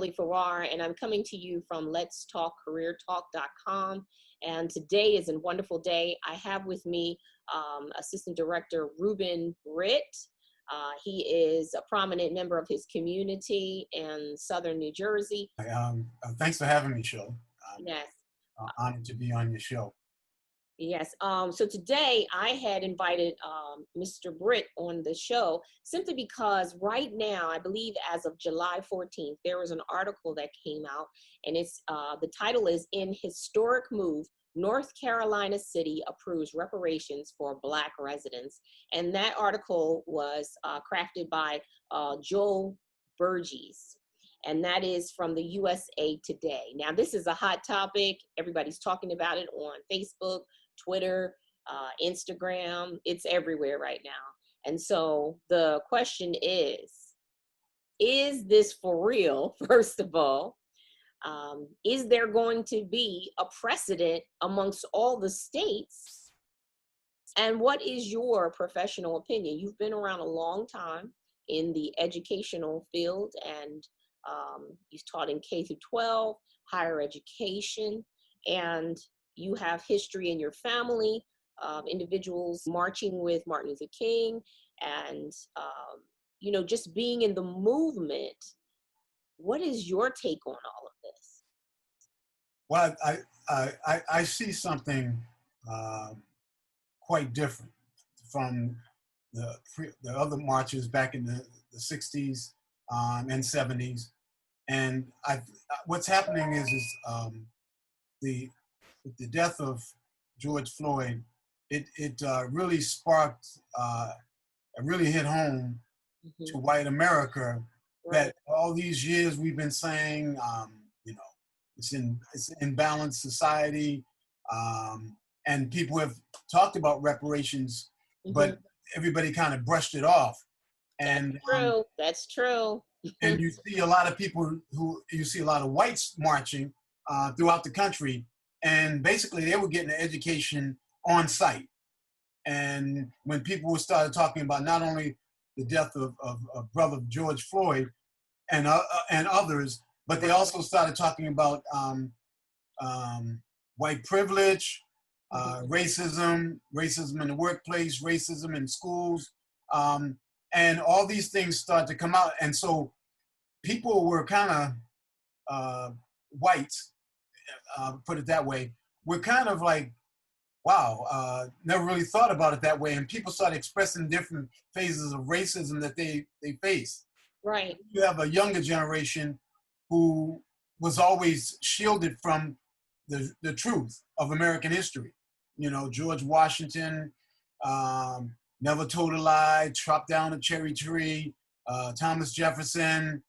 Shirley Farrar, and I'm coming to you from letstalkcareertalk.com. And today is a wonderful day. I have with me Assistant Director Ruben Brit. He is a prominent member of his community in Southern New Jersey. Thanks for having me, Shirley. Yes. Honored to be on your show. Yes. So today I had invited Mr. Brit on the show simply because right now, I believe as of July 14th, there was an article that came out, and it's the title is "In Historic Move, North Carolina City Approves Reparations for Black Residents." And that article was crafted by Joel Burgess. And that is from the USA Today. Now, this is a hot topic. Everybody's talking about it on Facebook, Twitter, Instagram. It's everywhere right now. And so the question is this for real, first of all? Is there going to be a precedent amongst all the states? And what is your professional opinion? You've been around a long time in the educational field, and you've taught in K through 12, higher education, and you have history in your family, individuals marching with Martin Luther King, and just being in the movement. What is your take on all of this? Well, I see something quite different from the other marches back in the 60s and 70s. And what's happening is the death of George Floyd, it really sparked, it really hit home to white America, that all these years we've been saying, it's an imbalanced society, and people have talked about reparations, but everybody kind of brushed it off. And that's true. And you see a lot of people you see a lot of whites marching throughout the country, and basically they were getting an education on site. And when people started talking about not only the death of brother George Floyd and others, but they also started talking about white privilege, racism in the workplace, racism in schools, and all these things started to come out. And so people were kind of white, put it that way, we're kind of like, wow, never really thought about it that way. And people started expressing different phases of racism that they face. Right. You have a younger generation who was always shielded from the truth of American history. George Washington never told a lie, chopped down a cherry tree, Thomas Jefferson,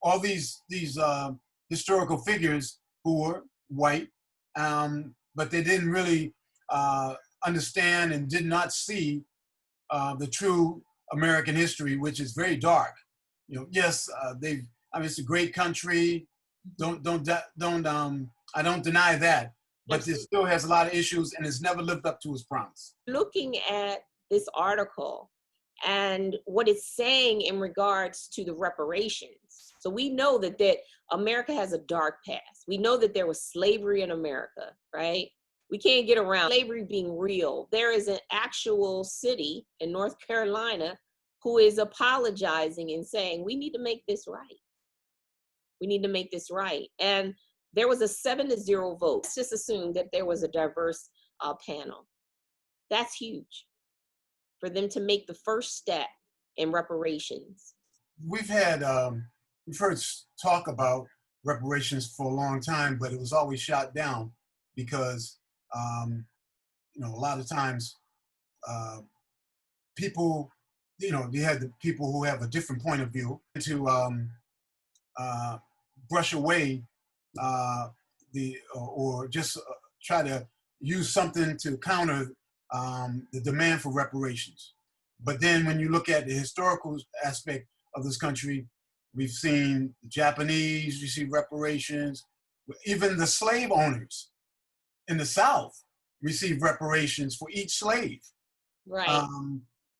all these historical figures who were white, but they didn't really understand and did not see the true American history, which is very dark. Yes, it's a great country. I don't deny that, but it still has a lot of issues, and it's never lived up to its promise. Looking at this article and what it's saying in regards to the reparations. So we know that America has a dark past. We know that there was slavery in America, right? We can't get around slavery being real. There is an actual city in North Carolina who is apologizing and saying, we need to make this right. We need to make this right. And there was a 7-0 vote. Let's just assume that there was a diverse panel. That's huge for them to make the first step in reparations. We've heard talk about reparations for a long time, but it was always shot down because, a lot of times people, you had the people who have a different point of view to brush away or just try to use something to counter the demand for reparations. But then when you look at the historical aspect of this country, we've seen the Japanese receive reparations, even the slave owners in the South receive reparations for each slave. Right.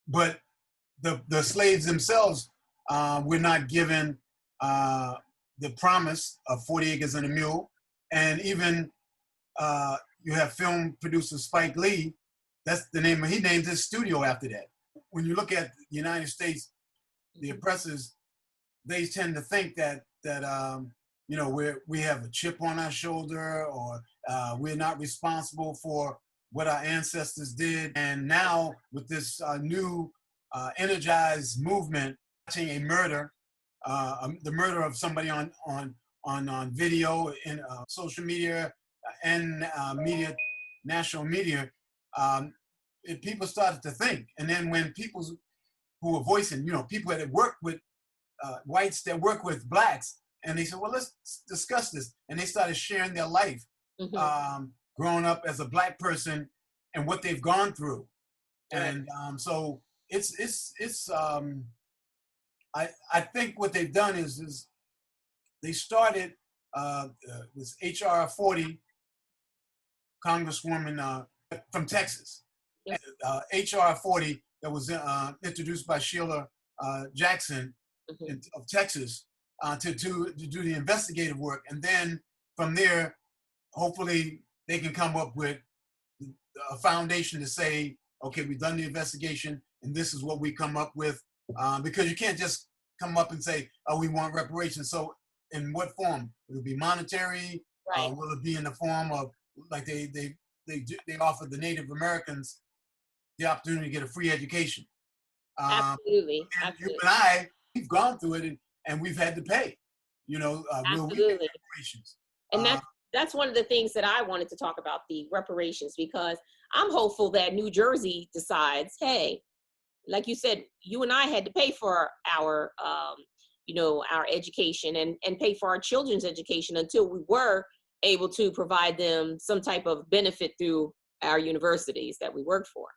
But the slaves themselves were not given the promise of 40 Acres and a Mule, and even you have film producer Spike Lee. That's the name. He named his studio after that. When you look at the United States, the oppressors, they tend to think that you know, we have a chip on our shoulder, or we're not responsible for what our ancestors did. And now with this new energized movement, watching a murder, the murder of somebody on video in social media and media, national media, people started to think. And then when people who were voicing, you know, people that work with whites that work with blacks, and they said, well, let's discuss this. And they started sharing their life, growing up as a black person and what they've gone through. And so I think what they've done is they started this HR 40 Congresswoman from Texas. HR 40 that was introduced by Sheila Jackson of Texas to do the investigative work. And then from there, hopefully they can come up with a foundation to say, okay, we've done the investigation and this is what we come up with. Because you can't just come up and say, oh, we want reparations. So in what form? Will it be monetary? Right. Will it be in the form of, like they offer the Native Americans the opportunity to get a free education? Absolutely. And Absolutely. you and I, we've gone through it and we've had to pay, you know, will we get reparations? And that's one of the things that I wanted to talk about, the reparations, because I'm hopeful that New Jersey decides, hey, like you said, you and I had to pay for our, you know, our education and pay for our children's education until we were able to provide them some type of benefit through our universities that we worked for.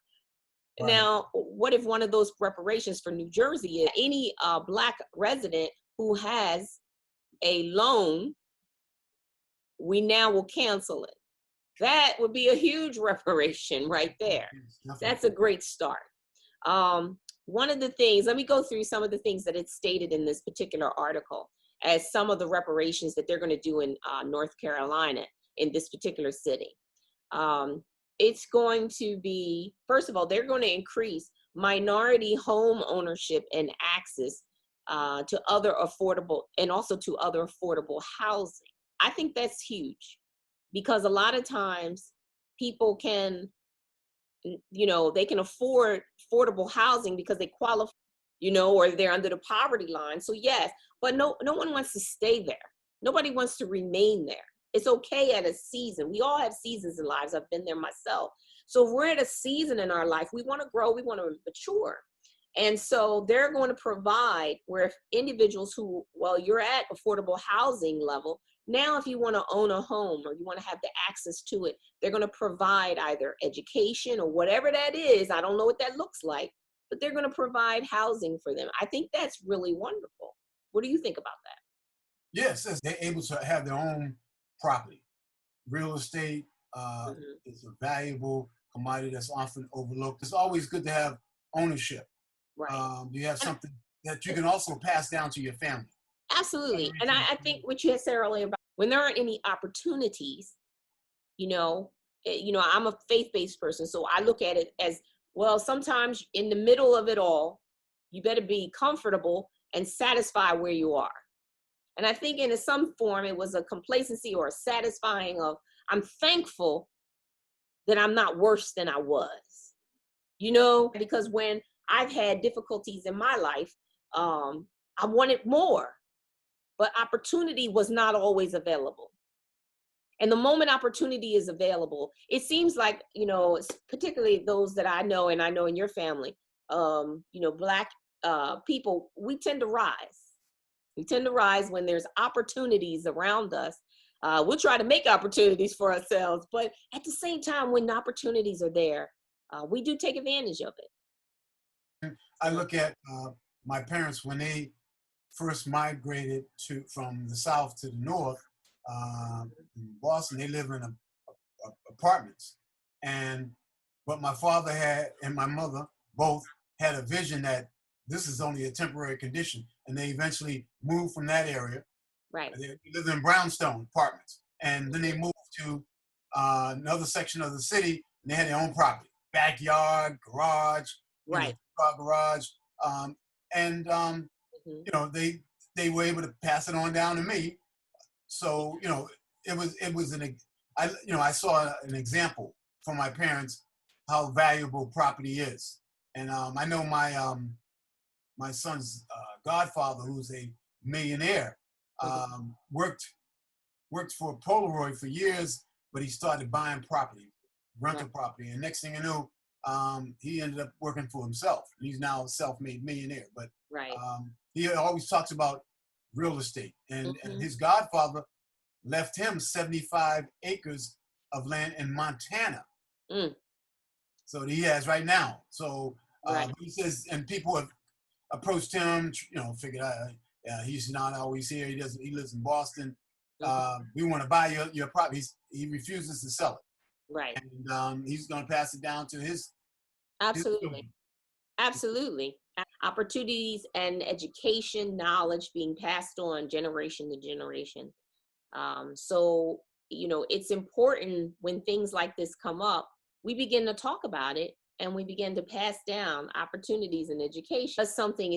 Right. Now, what if one of those reparations for New Jersey is any black resident who has a loan, we now will cancel it? That would be a huge reparation right there. That's a great start. One of the things, let me go through some of the things that it's stated in this particular article as some of the reparations that they're going to do in North Carolina in this particular city. It's going to be, first of all, they're going to increase minority home ownership and access to other affordable, and also to other affordable housing. I think that's huge, because a lot of times people can, you know, they can afford affordable housing because they qualify, you know, or they're under the poverty line. So yes, but no one wants to stay there. Nobody wants to remain there. It's okay at a season. We all have seasons in lives. I've been there myself. So if we're at a season in our life, we want to grow, we want to mature. And so they're going to provide where individuals who, well, you're at affordable housing level. Now, if you want to own a home or you want to have the access to it, they're going to provide either education or whatever that is. I don't know what that looks like, but they're going to provide housing for them. I think that's really wonderful. What do you think about that? Yes, they're able to have their own property. Real estate is a valuable commodity that's often overlooked. It's always good to have ownership. Right. You have something that you can also pass down to your family. Absolutely. And I think what you had said earlier about when there aren't any opportunities, you know, I'm a faith-based person. So I look at it as, well, sometimes in the middle of it all, you better be comfortable and satisfied where you are. And I think in some form, it was a complacency or a satisfying of, I'm thankful that I'm not worse than I was, you know, because when I've had difficulties in my life, I wanted more, but opportunity was not always available. And the moment opportunity is available, it seems like, you know, particularly those that I know, and I know in your family, you know, Black people, we tend to rise. We tend to rise when there's opportunities around us. We'll try to make opportunities for ourselves, but at the same time, when the opportunities are there, we do take advantage of it. I look at my parents when they first migrated from the South to the North, in Boston. They live in apartments, but my father and my mother both had a vision that this is only a temporary condition. And they eventually moved from that area. Right. They lived in brownstone apartments. And then they Mhm. moved to another section of the city, and they had their own property, backyard, garage, Right. car garage. Um, and, Mhm. they were able to pass it on down to me. So, it was I saw an example from my parents how valuable property is. And I know my son's godfather, who's a millionaire, Mhm. worked for Polaroid for years, but he started buying property, Right. rental property, and next thing you knew, he ended up working for himself. He's now a self-made millionaire. But Right. he always talks about real estate, and Mhm. his godfather left him 75 acres of land in Montana. Mm. So that he has right now. So Right. he says, and people have approached him, figured out he's not always here. He lives in Boston. Mhm. We want to buy your property. He refuses to sell Right. it. And he's going to pass it down to his Absolutely. children. Absolutely. Opportunities and education, knowledge being passed on generation to generation. So, it's important when things like this come up, we begin to talk about it and we begin to pass down opportunities in education. That's something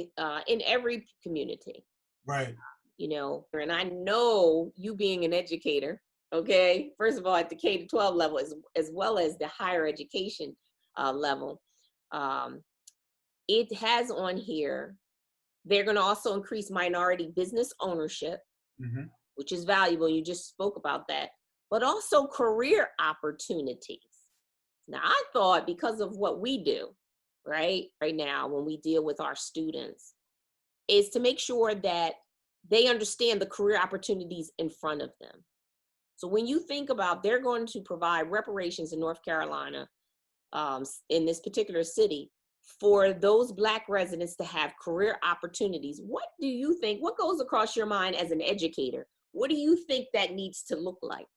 in every community, Right. and I know you being an educator, okay, first of all, at the K to 12 level, as well as the higher education level, um, it has on here, they're going to also increase minority business ownership, Hmm. which is valuable. You just spoke about that, but also career opportunities. Now, I thought because of what we do, right now, when we deal with our students, is to make sure that they understand the career opportunities in front of them. So when you think about they're going to provide reparations in North Carolina, in this particular city, for those Black residents to have career opportunities, what do you think, what goes across your mind as an educator? What do you think that needs to look like?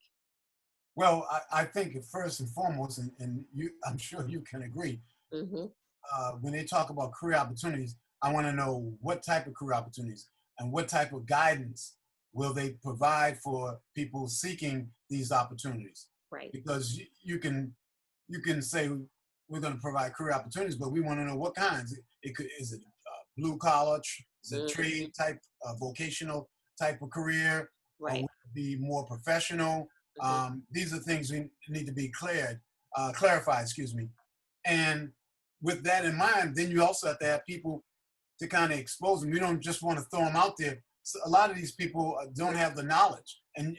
Well, I think first and foremost, and I'm sure you can agree, Hmm. when they talk about career opportunities, I want to know what type of career opportunities and what type of guidance will they provide for people seeking these opportunities. Right. Because you can say we're going to provide career opportunities, but we want to know what kinds. Is it blue collar, is it Hmm. trade type, vocational type of career, or Right. would it be more professional? Hmm. These are things we need to be clarified, excuse me. And with that in mind, then you also have to have people to kind of expose them. You don't just want to throw them out there. So a lot of these people don't have the knowledge, and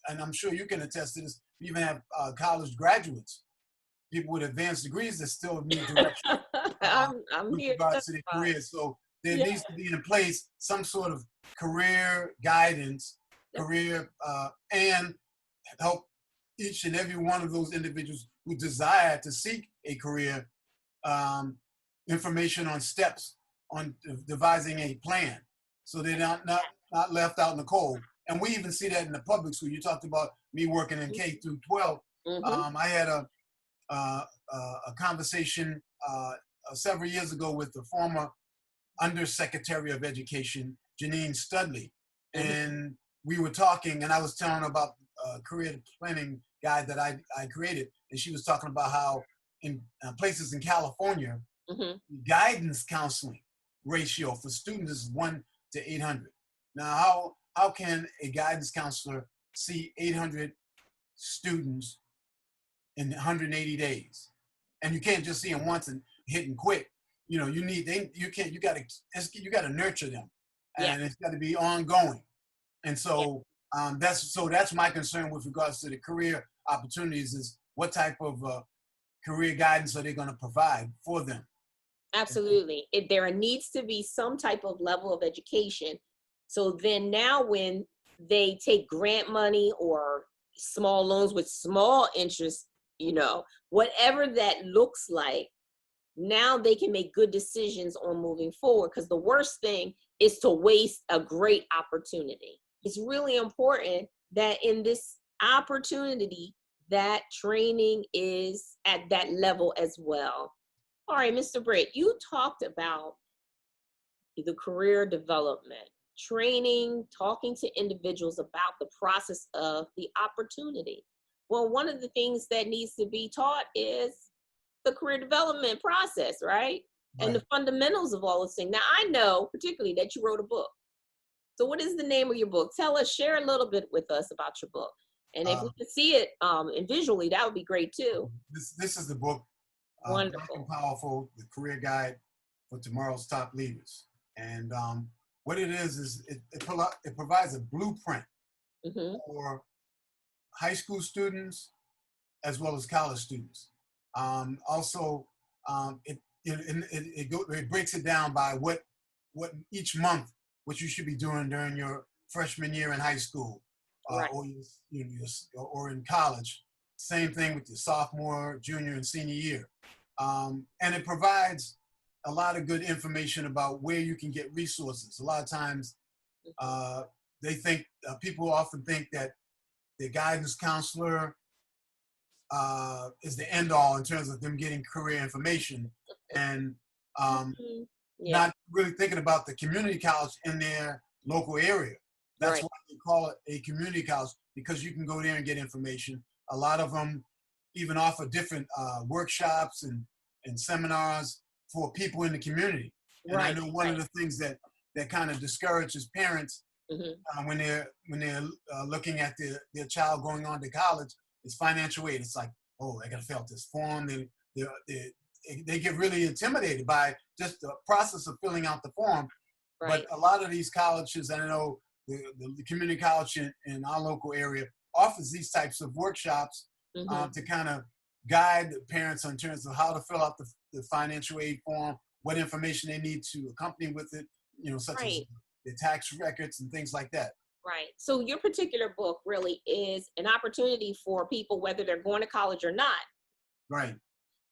I'm sure you can attest to this. You even have college graduates, people with advanced degrees that still need direction uh, I'm with here to regards to their testify. careers. So there Yeah. needs to be in place some sort of career guidance, Yep. and help each and every one of those individuals who desire to seek a career, um, information on steps on devising a plan, so they're not left out in the cold. And we even see that in the public school. You talked about me working in K through 12. Mm-hmm. I had uh, a conversation several years ago with the former Undersecretary of Education, Janine Studley, Hmm. and we were talking, and I was telling her about a career planning guide that I created, and she was talking about how in places in California, Hmm. guidance counseling ratio for students is 1 to 800. Now, how can a guidance counselor see 800 students in 180 days? And you can't just see them once and hit and quit. You got to nurture them, Yeah. and it's got to be ongoing. And Yeah. so that's my concern with regards to the career opportunities, is what type of career guidance are they going to provide for them. Absolutely. There needs to be some type of level of education. So then now when they take grant money or small loans with small interest, whatever that looks like, now they can make good decisions on moving forward. Because the worst thing is to waste a great opportunity. It's really important that in this opportunity, that training is at that level as well. All right, Mr. Britt, you talked about the career development, training, talking to individuals about the process of the opportunity. Well, one of the things that needs to be taught is the career development process, right? And Right. the fundamentals of all those things. Now, I know particularly that you wrote a book. So what is the name of your book? Tell us, share a little bit with us about your book. And if Uh, we could see it and visually, that would be great too. this is the book, Black and Wonderful. Powerful: The Career Guide for Tomorrow's Top Leaders. And what it is it provides a blueprint Hmm. for high school students as well as college students. Also, it breaks it down by what each month what you should be doing during your freshman year in high school, Right. or in college. Same thing with your sophomore, junior, and senior year. And it provides a lot of good information about where you can get resources. A lot of times, Hmm. uh, people often think that the guidance counselor is the end all in terms of them getting career information, and um, Hmm. Yeah. not really thinking about the community college in their local area. That's Right. why they call it a community college, because you can go there and get information. A lot of them even offer different workshops and seminars for people in the community. And I Right. know one of Right. the things that kind of discourages parents Hmm. when they're looking at their child going on to college is financial aid. It's like, oh, I got to fill out this form. They they get really intimidated by just the process of filling out the form. But Right. a lot of these colleges, I know the community college in our local area offers these types of workshops Hmm. to kind of guide the parents in terms of how to fill out the financial aid form, what information they need to accompany with it, such as Right. the tax records and things like that. Right. So your particular book really is an opportunity for people, whether they're going to college or not, Right.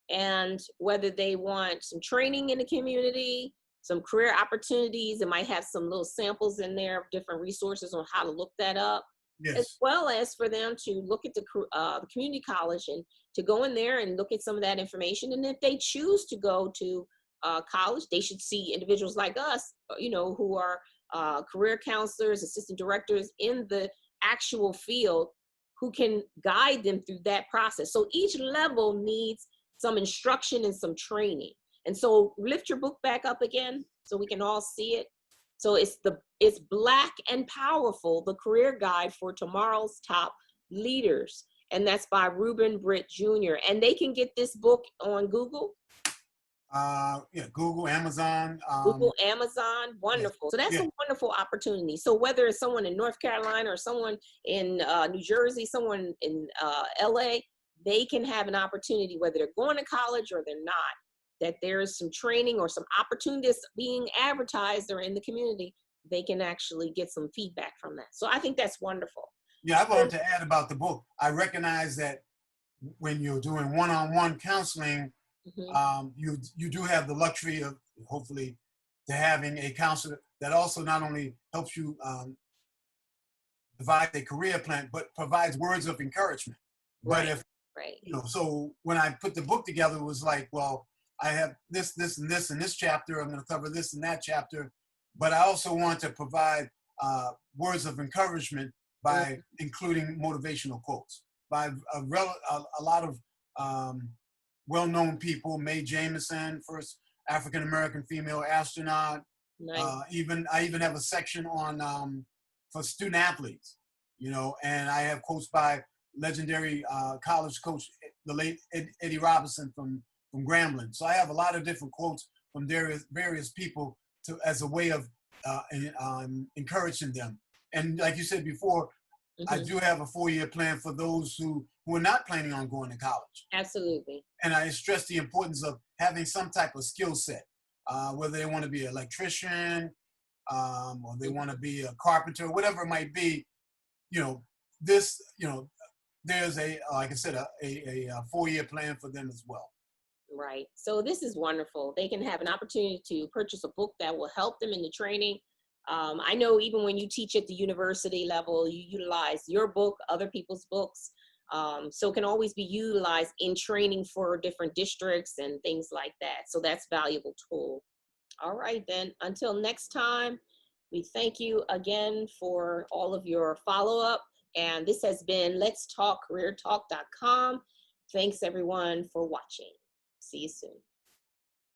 and whether they want some training in the community, some career opportunities. It might have some little samples in there of different resources on how to look that up, as Yes. well as for them to look at the community college and to go in there and look at some of that information. And if they choose to go to college, they should see individuals like us, who are career counselors, assistant directors in the actual field, who can guide them through that process. So each level needs some instruction and some training. And so lift your book back up again so we can all see it. So it's Black and Powerful, the career guide for tomorrow's top leaders. And that's by Ruben Brit Jr. And they can get this book on Google. Yeah, Google, Amazon. Google, Amazon, Yes. wonderful. So that's Yeah. a wonderful opportunity. So whether it's someone in North Carolina or someone in New Jersey, someone in LA, they can have an opportunity, whether they're going to college or they're not, that there is some training or some opportunities being advertised or in the community. They can actually get some feedback from that. So I think that's wonderful. Yeah, I wanted to add about the book. I recognize that when you're doing one-on-one counseling, Mhm. you do have the luxury of hopefully to having a counselor that also not only helps you devise a career plan, but provides words of encouragement. But Right, if right. so when I put the book together, it was like, well, I have this, and this, and this chapter. I'm going to cover this and that chapter, but I also want to provide words of encouragement by Mhm. including motivational quotes by a lot of um, well-known people. Mae Jemison, first African American female astronaut. Nice. Even I even have a section on for student athletes, and I have quotes by legendary college coach, the late Eddie Robinson from Grambling. So I have a lot of different quotes from various people as a way of encouraging them. And like you said before, I Mhm. do have a 4-year plan for those who are not planning on going to college. Absolutely. And I stress the importance of having some type of skill set, whether they want to be an electrician, or they want to be a carpenter, whatever it might be. You know, this, there's like I said, a 4-year plan for them as well. Right. So this is wonderful. They can have an opportunity to purchase a book that will help them in the training. I know even when you teach at the university level, you utilize your book, other people's books. So it can always be utilized in training for different districts and things like that. So that's a valuable tool. All right, then. Until next time, we thank you again for all of your follow-up. And this has been letstalkcareertalk.com. Thanks, everyone, for watching. See you soon.